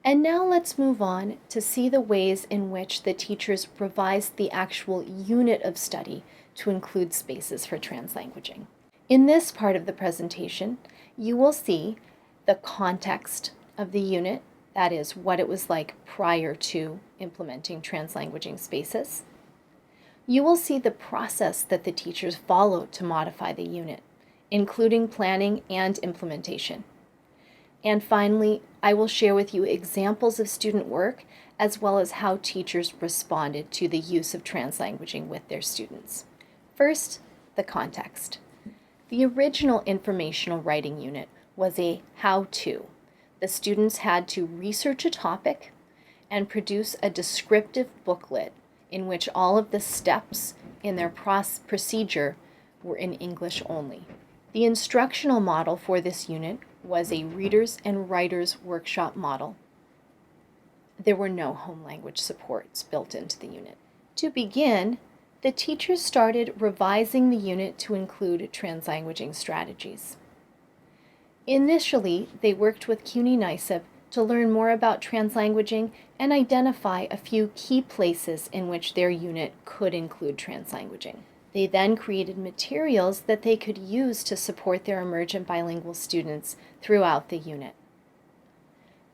And now let's move on to see the ways in which the teachers revised the actual unit of study to include spaces for translanguaging. In this part of the presentation, you will see the context of the unit, that is, what it was like prior to implementing translanguaging spaces. You will see the process that the teachers followed to modify the unit, including planning and implementation. And finally, I will share with you examples of student work as well as how teachers responded to the use of translanguaging with their students. First, the context. The original informational writing unit was a how-to. The students had to research a topic and produce a descriptive booklet in which all of the steps in their procedure were in English only. The instructional model for this unit was a readers and writers workshop model. There were no home language supports built into the unit. To begin, the teachers started revising the unit to include translanguaging strategies. Initially, they worked with CUNY-NYSIEB to learn more about translanguaging and identify a few key places in which their unit could include translanguaging. They then created materials that they could use to support their emergent bilingual students throughout the unit.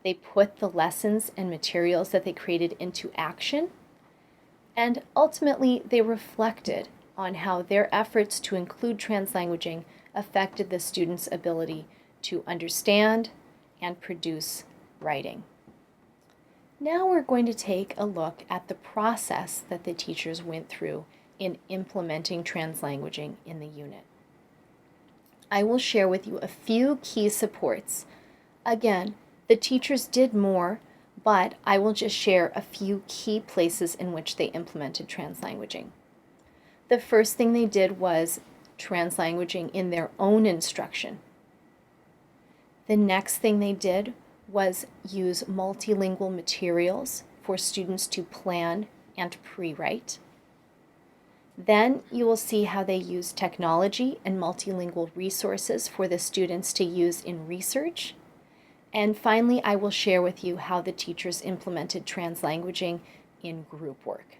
They put the lessons and materials that they created into action, and ultimately they reflected on how their efforts to include translanguaging affected the students' ability to understand and produce writing. Now we're going to take a look at the process that the teachers went through in implementing translanguaging in the unit. I will share with you a few key supports. Again, the teachers did more, but I will just share a few key places in which they implemented translanguaging. The first thing they did was translanguaging in their own instruction. The next thing they did was use multilingual materials for students to plan and pre-write. Then you will see how they use technology and multilingual resources for the students to use in research. And finally, I will share with you how the teachers implemented translanguaging in group work.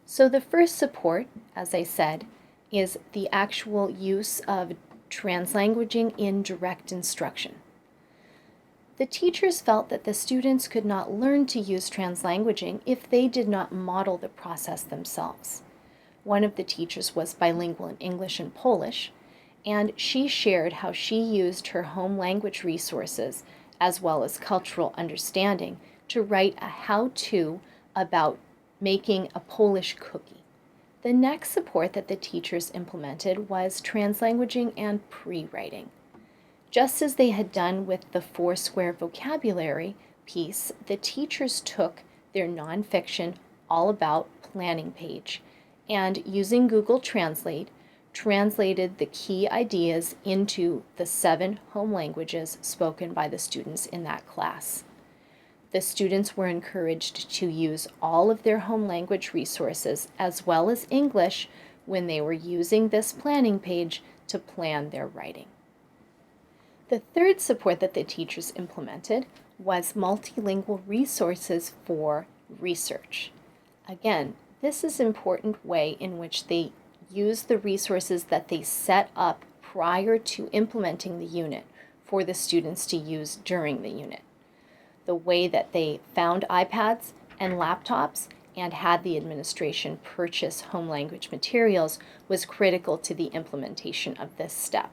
So the first support, as I said, is the actual use of translanguaging in direct instruction. The teachers felt that the students could not learn to use translanguaging if they did not model the process themselves. One of the teachers was bilingual in English and Polish, and she shared how she used her home language resources as well as cultural understanding to write a how-to about making a Polish cookie. The next support that the teachers implemented was translanguaging and pre-writing. Just as they had done with the Foursquare vocabulary piece, the teachers took their nonfiction all about planning page and using Google Translate, translated the key ideas into the 7 home languages spoken by the students in that class. The students were encouraged to use all of their home language resources as well as English when they were using this planning page to plan their writing. The third support that the teachers implemented was multilingual resources for research. Again, this is an important way in which they use the resources that they set up prior to implementing the unit for the students to use during the unit. The way that they found iPads and laptops and had the administration purchase home language materials was critical to the implementation of this step.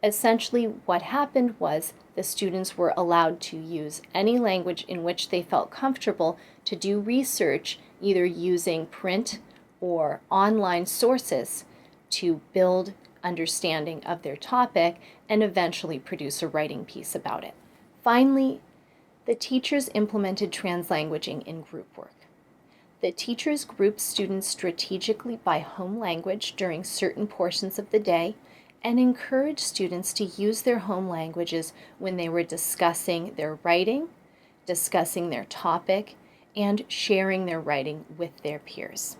Essentially, what happened was the students were allowed to use any language in which they felt comfortable to do research, either using print or online sources to build understanding of their topic and eventually produce a writing piece about it. Finally, the teachers implemented translanguaging in group work. The teachers grouped students strategically by home language during certain portions of the day and encouraged students to use their home languages when they were discussing their writing, discussing their topic, and sharing their writing with their peers.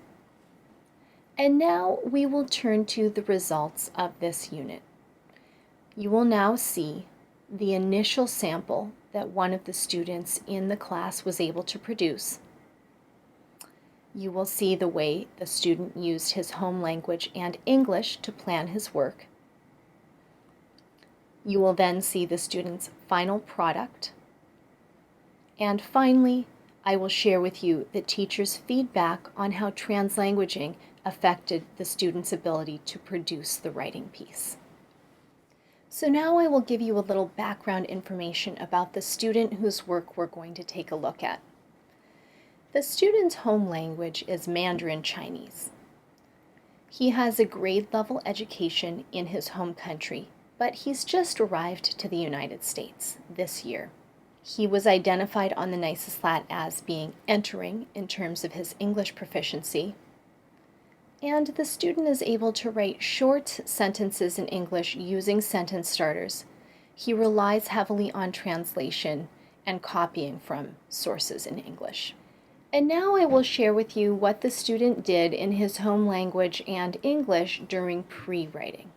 And now we will turn to the results of this unit. You will now see the initial sample that one of the students in the class was able to produce. You will see the way the student used his home language and English to plan his work. You will then see the student's final product. And finally, I will share with you the teacher's feedback on how translanguaging affected the student's ability to produce the writing piece. So now I will give you a little background information about the student whose work we're going to take a look at. The student's home language is Mandarin Chinese. He has a grade level education in his home country, but he's just arrived to the United States this year. He was identified on the NYSIEB as being entering in terms of his English proficiency, and the student is able to write short sentences in English using sentence starters. He relies heavily on translation and copying from sources in English. And now I will share with you what the student did in his home language and English during pre-writing.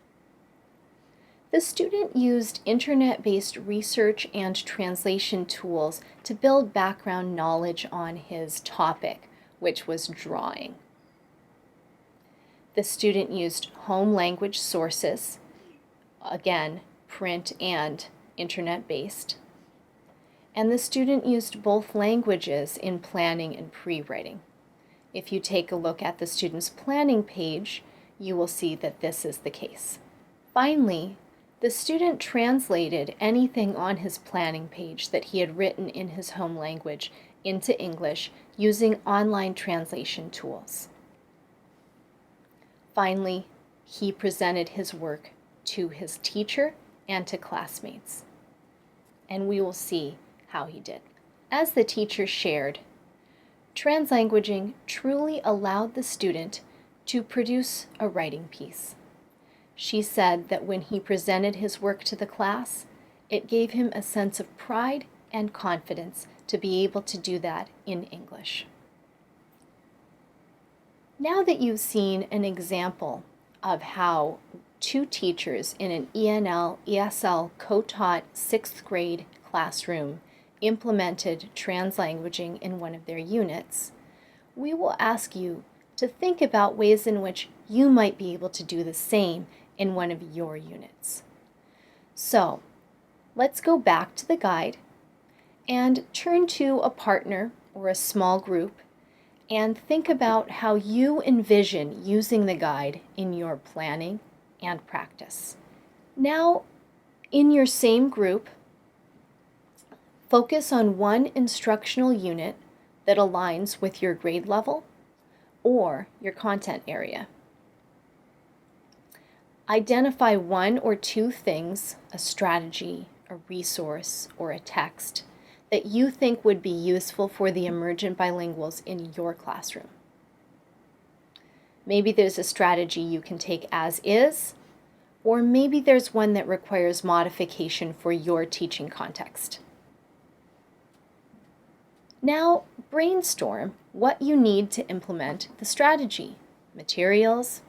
The student used internet-based research and translation tools to build background knowledge on his topic, which was drawing. The student used home language sources, again, print and internet-based. And the student used both languages in planning and pre-writing. If you take a look at the student's planning page, you will see that this is the case. Finally, the student translated anything on his planning page that he had written in his home language into English using online translation tools. Finally, he presented his work to his teacher and to classmates. And we will see how he did. As the teacher shared, translanguaging truly allowed the student to produce a writing piece. She said that when he presented his work to the class, it gave him a sense of pride and confidence to be able to do that in English. Now that you've seen an example of how two teachers in an ENL/ESL co-taught 6th grade classroom implemented translanguaging in one of their units, we will ask you to think about ways in which you might be able to do the same in one of your units. So, let's go back to the guide and turn to a partner or a small group and think about how you envision using the guide in your planning and practice. Now, in your same group, focus on one instructional unit that aligns with your grade level or your content area. Identify one or two things, a strategy, a resource, or a text, that you think would be useful for the emergent bilinguals in your classroom. Maybe there's a strategy you can take as is, or maybe there's one that requires modification for your teaching context. Now, brainstorm what you need to implement the strategy. Materials,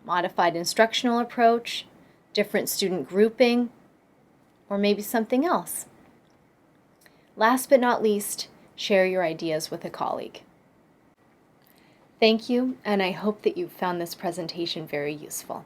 modified instructional approach, different student grouping, or maybe something else. Last but not least, share your ideas with a colleague. Thank you, and I hope that you found this presentation very useful.